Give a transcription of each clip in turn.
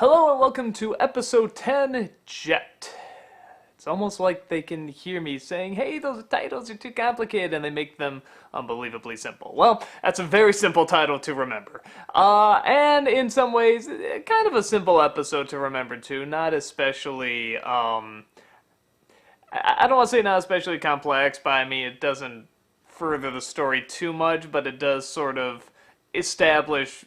Hello and welcome to episode 10, Jet. It's almost like they can hear me saying, hey, those titles are too complicated, and they make them unbelievably simple. Well, that's a very simple title to remember. And in some ways, kind of a simple episode to remember too, not especially, I don't want to say not especially complex, but I mean, it doesn't further the story too much, but it does sort of establish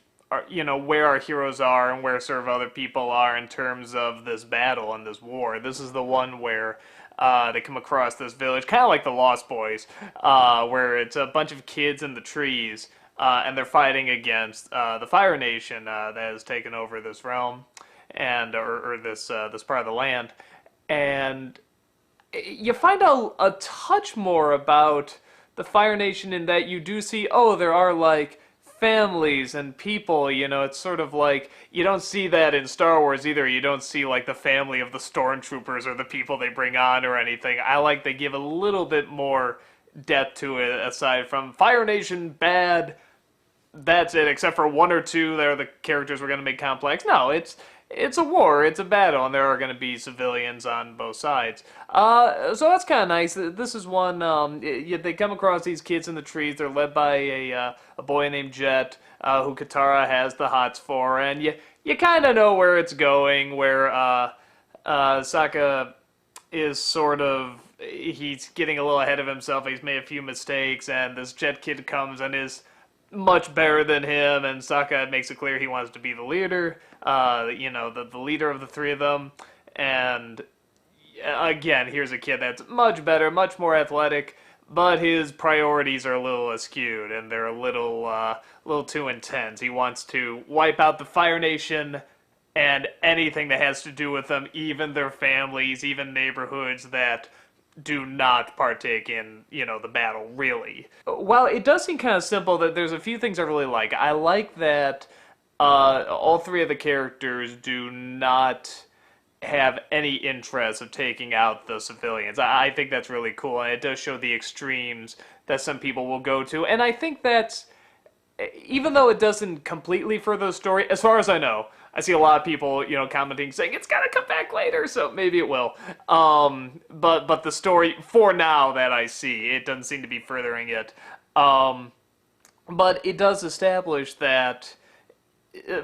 where our heroes are and where sort of other people are in terms of this battle and this war. This is the one where they come across this village, kind of like the Lost Boys, where it's a bunch of kids in the trees, and they're fighting against the Fire Nation that has taken over this realm and or this part of the land, and you find out a touch more about the Fire Nation in that you do see, there are like families and people, it's sort of like, you don't see that in Star Wars either. You don't see like the family of the stormtroopers or the people they bring on or anything. I like they give a little bit more depth to it aside from Fire Nation bad, that's it, except for one or two there are the characters we're going to make complex. No, it's a war, it's a battle, and there are going to be civilians on both sides. So that's kind of nice. This is one, they come across these kids in the trees. They're led by a boy named Jet, who Katara has the hots for, and you kind of know where it's going, where Sokka is sort of, he's getting a little ahead of himself. He's made a few mistakes, and this Jet kid comes and is much better than him, and Sokka makes it clear he wants to be the leader, the leader of the three of them. And again, here's a kid that's much better, much more athletic, but his priorities are a little askewed, and they're a little too intense. He wants to wipe out the Fire Nation and anything that has to do with them, even their families, even neighborhoods that do not partake in, the battle, really. While it does seem kind of simple, that there's a few things I really like. I like that all three of the characters do not have any interest of taking out the civilians. I think that's really cool, and it does show the extremes that some people will go to, and I think that's, even though it doesn't completely further the story, as far as I know, I see a lot of people, commenting saying it's gotta come back later, so maybe it will. But the story, for now, that I see, it doesn't seem to be furthering it. But it does establish that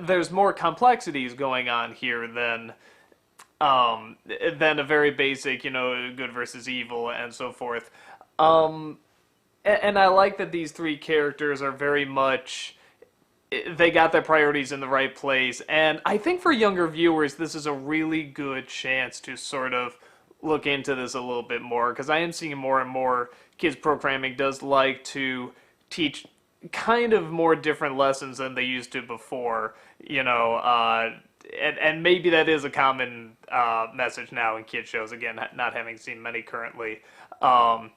there's more complexities going on here than a very basic, good versus evil and so forth. And I like that these three characters are very much, they got their priorities in the right place, and I think for younger viewers this is a really good chance to sort of look into this a little bit more, because I am seeing more and more kids programming does like to teach kind of more different lessons than they used to before, and maybe that is a common message now in kid shows, again, not having seen many currently, of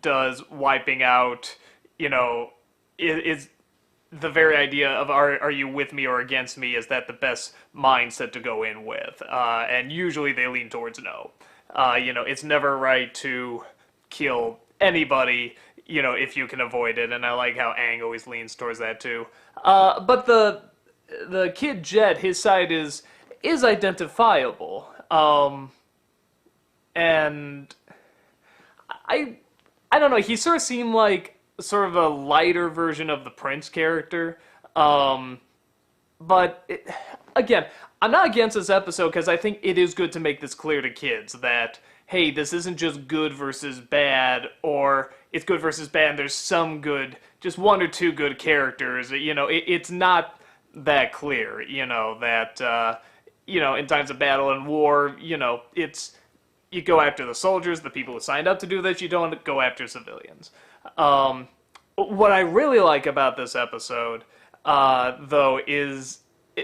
does wiping out, is the very idea of are you with me or against me, is that the best mindset to go in with? And usually they lean towards no. It's never right to kill anybody, if you can avoid it, and I like how Aang always leans towards that too. But the kid Jet, his side is identifiable. And I don't know, he sort of seemed like sort of a lighter version of the Prince character. But again, I'm not against this episode because I think it is good to make this clear to kids that, hey, this isn't just good versus bad, or it's good versus bad and there's some good, just one or two good characters. It's not that clear, that, in times of battle and war, it's, you go after the soldiers, the people who signed up to do this, you don't go after civilians. What I really like about this episode, though, is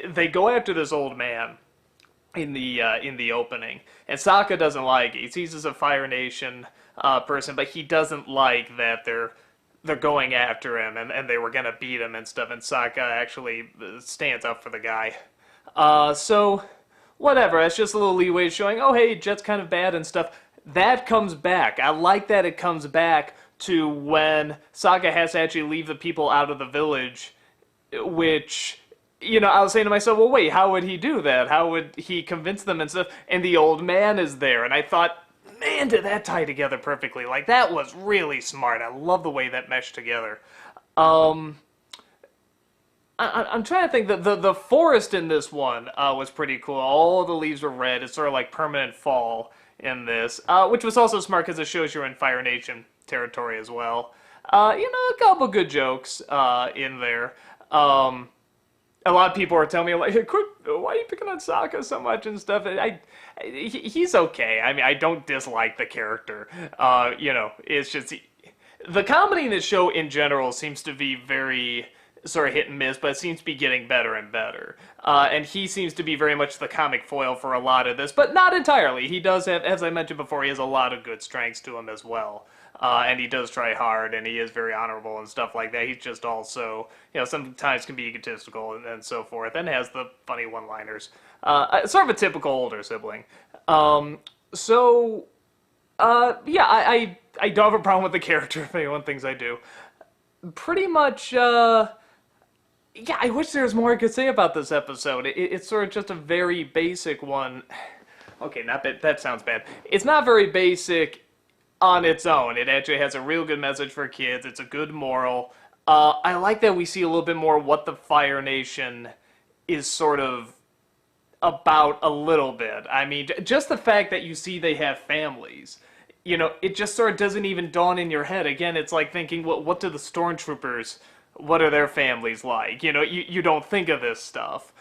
they go after this old man in the opening, and Sokka doesn't like it. He sees as a Fire Nation person, but he doesn't like that they're going after him and they were gonna beat him and stuff. And Sokka actually stands up for the guy. So whatever. It's just a little leeway showing, oh hey, Jet's kind of bad and stuff. That comes back. I like that it comes back to when Sokka has to actually leave the people out of the village, which I was saying to myself, well, wait, how would he do that? How would he convince them and stuff? And the old man is there, and I thought, man, did that tie together perfectly. Like, that was really smart. I love the way that meshed together. Um, I'm trying to think that the forest in this one was pretty cool. All the leaves were red. It's sort of like permanent fall in this, which was also smart because it shows you're in Fire Nation territory as well. A couple good jokes in there. A lot of people are telling me, like, hey, quit, why are you picking on Sokka so much and stuff? He's okay. I mean, I don't dislike the character. It's just the comedy in this show in general seems to be very sort of hit and miss, but it seems to be getting better and better. And he seems to be very much the comic foil for a lot of this, but not entirely. He does have, as I mentioned before, he has a lot of good strengths to him as well. And he does try hard, and he is very honorable and stuff like that. He's just also, sometimes can be egotistical and so forth, and has the funny one-liners. Sort of a typical older sibling. I don't have a problem with the character, if anyone thinks I do. Pretty much, I wish there was more I could say about this episode. It's sort of just a very basic one. Okay, not that sounds bad. It's not very basic on its own. It actually has a real good message for kids. It's a good moral. I like that we see a little bit more what the Fire Nation is sort of about a little bit. I mean, just the fact that you see they have families. It just sort of doesn't even dawn in your head. Again, it's like thinking, what do the stormtroopers, what are their families like? You don't think of this stuff.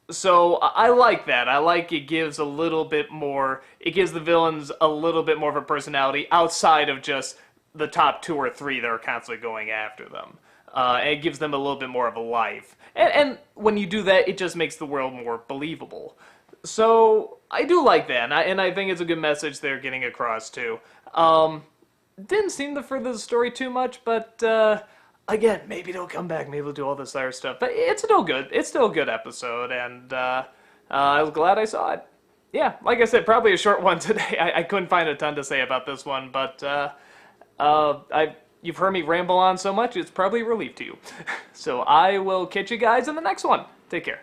So I like that. I like it gives a little bit more, it gives the villains a little bit more of a personality outside of just the top 2 or 3 that are constantly going after them. And it gives them a little bit more of a life. And when you do that, it just makes the world more believable. So I do like that, and I think it's a good message they're getting across too. Didn't seem to further the story too much, but again, maybe they'll come back, maybe they'll do all this other stuff. But it's still good. It's still a good episode, and I was glad I saw it. Yeah, like I said, probably a short one today. I couldn't find a ton to say about this one, but you've heard me ramble on so much, it's probably a relief to you. So I will catch you guys in the next one. Take care.